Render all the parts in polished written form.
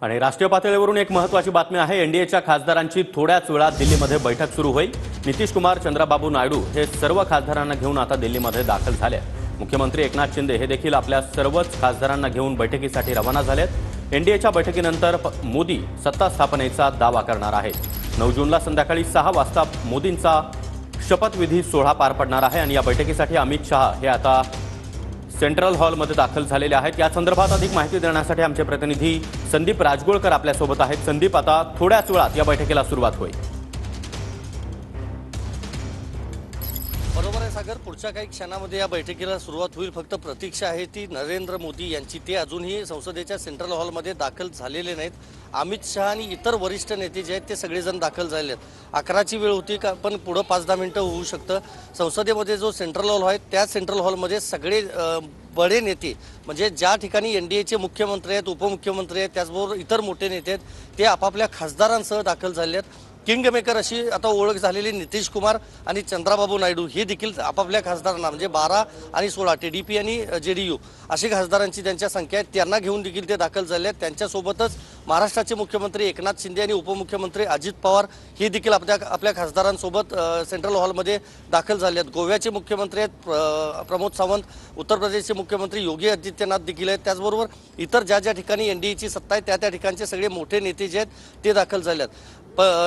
आणि राष्ट्रीय पातळीवरून एक महत्त्वाची बातमी आहे। एनडीएच्या खासदारांची थोड्याच वेळात दिल्लीमध्ये बैठक सुरू होईल। नितीश कुमार, चंद्राबाबू नायडू हे सर्व खासदारांना घेऊन आता दिल्लीमध्ये दाखल झाले। मुख्यमंत्री एकनाथ शिंदे हे देखील आपल्या सर्वच खासदारांना घेऊन बैठकीसाठी रवाना झालेत। एनडीएच्या बैठकीनंतर मोदी सत्ता स्थापनेचा दावा करणार आहेत। 9 जूनला संध्याकाळी 6 वाजता मोदींचा शपथविधी सोहळा पार पडणार आहे आणि या बैठकीसाठी अमित शहा हे आता सेंट्रल हॉलमध्ये दाखल झालेले आहेत। या संदर्भात अधिक माहिती देण्यासाठी आमचे प्रतिनिधी संदीप राजगोळकर आपल्या सोबत आहेत। संदीप, आता थोड्याच वेळात या बैठकीला सुरुवात होईल। बरोबर आहे सागर, पुढच्या काही क्षणामध्ये या बैठकीला सुरुवात होईल। फक्त प्रतीक्षा आहे ती नरेंद्र मोदी यांची। ते अजूनही संसदेच्या सेंट्रल हॉलमध्ये दाखल झालेले नाहीत। अमित शहा आणि इतर वरिष्ठ नेते जे आहेत ते सगळेजण दाखल झाले आहेत। 11ची वेळ होती का, पण पुढं 5-10 मिनिटं होऊ शकतं। संसदेमध्ये जो सेंट्रल हॉल आहे त्या सेंट्रल हॉलमध्ये सगळे बडे नेते, म्हणजे ज्या ठिकाणी एनडीएचे मुख्यमंत्री आहेत, उपमुख्यमंत्री आहेत, त्याचबरोबर इतर मोठे नेते आहेत, ते आपापल्या खासदारांसह दाखल झाले आहेत। किंग मेकर अशी आता ओळख झालेली नितीश कुमार आणि चंद्राबाबू नायडू हे देखील आपापल्या खासदारांना, म्हणजे 12 आणि 16 टीडीपी आणि जेडीयू अशी खासदारांची त्यांच्या संख्या आहे, त्यांना घेऊन देखील ते दाखल झाले आहेत। त्यांच्यासोबतच महाराष्ट्राचे मुख्यमंत्री एकनाथ शिंदे आणि उपमुख्यमंत्री अजित पवार हे देखील आपल्या खासदारांसोबत सेंट्रल हॉलमध्ये दाखल झाले आहेत। गोव्याचे मुख्यमंत्री आहेत प्रमोद सावंत, उत्तर प्रदेशचे मुख्यमंत्री योगी आदित्यनाथ देखील आहेत। त्याचबरोबर इतर ज्या ठिकाणी एनडीएची सत्ता आहे त्या ठिकाणचे सगळे मोठे नेते जे आहेत ते दाखल झाले आहेत।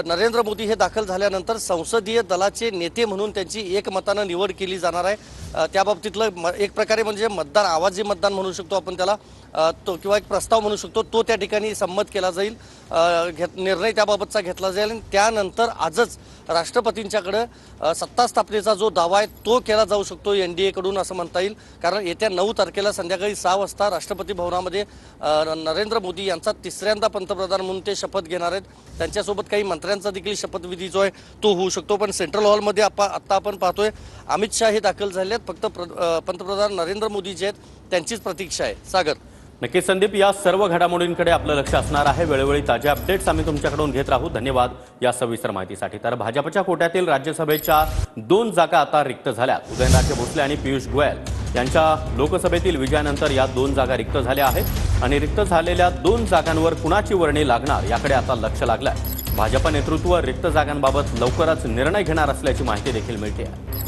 नरेंद्र मोदी हे दाखल झाल्यानंतर संसदीय दलाचे नेते म्हणून त्यांची एकमतानं निवड केली जाणार आहे। त्या बाबतीतलं एक प्रकारे म्हणजे मतदान, आवाजी मतदान म्हणू शकतो आपण त्याला, तो किंवा एक प्रस्ताव म्हणू शकतो, तो त्या ठिकाणी संमत केला जाईल, निर्णय त्याबाबतचा घेतला जाईल। आणि त्यानंतर आजच राष्ट्रपतींच्याकडे सत्ता स्थापनेचा जो दावा आहे तो केला जाऊ शकतो एनडीएकडून, असं म्हणता येईल। कारण येत्या 9 तारखेला संध्याकाळी 6 वाजता राष्ट्रपती भवनामध्ये नरेंद्र मोदी यांचा तिसऱ्यांदा पंतप्रधान म्हणून ते शपथ घेणार आहेत। त्यांच्यासोबत काही मंत्र्यांचा देखील शपथविधी जो आहे तो होऊ शकतो। पण सेंट्रल हॉलमध्ये आता आपण पाहतोय अमित शहा हे दाखल झाले आहेत। फक्त पंतप्रधान नरेंद्र मोदी जे आहेत त्यांचीच प्रतीक्षा आहे। सागर, नक्कीच संदीप, या सर्व घडामोडींकडे आपलं लक्ष असणार आहे। वेळोवेळी ताज्या अपडेट्स आम्ही तुमच्याकडून घेत राहू। धन्यवाद या सविस्तर माहितीसाठी। तर भाजपच्या कोट्यातील राज्यसभेच्या 2 जागा आता रिक्त झाल्यात। उदयनराजे भोसले आणि पियुष गोयल यांच्या लोकसभेतील विजयानंतर या 2 जागा रिक्त झाल्या आहेत आणि रिक्त झालेल्या 2 जागांवर कुणाची वर्णी लागणार याकडे आता लक्ष लागलंय। भाजप नेतृत्व रिक्त जागांबाबत लवकरच निर्णय घेणार असल्याची माहिती देखील मिळते आहे।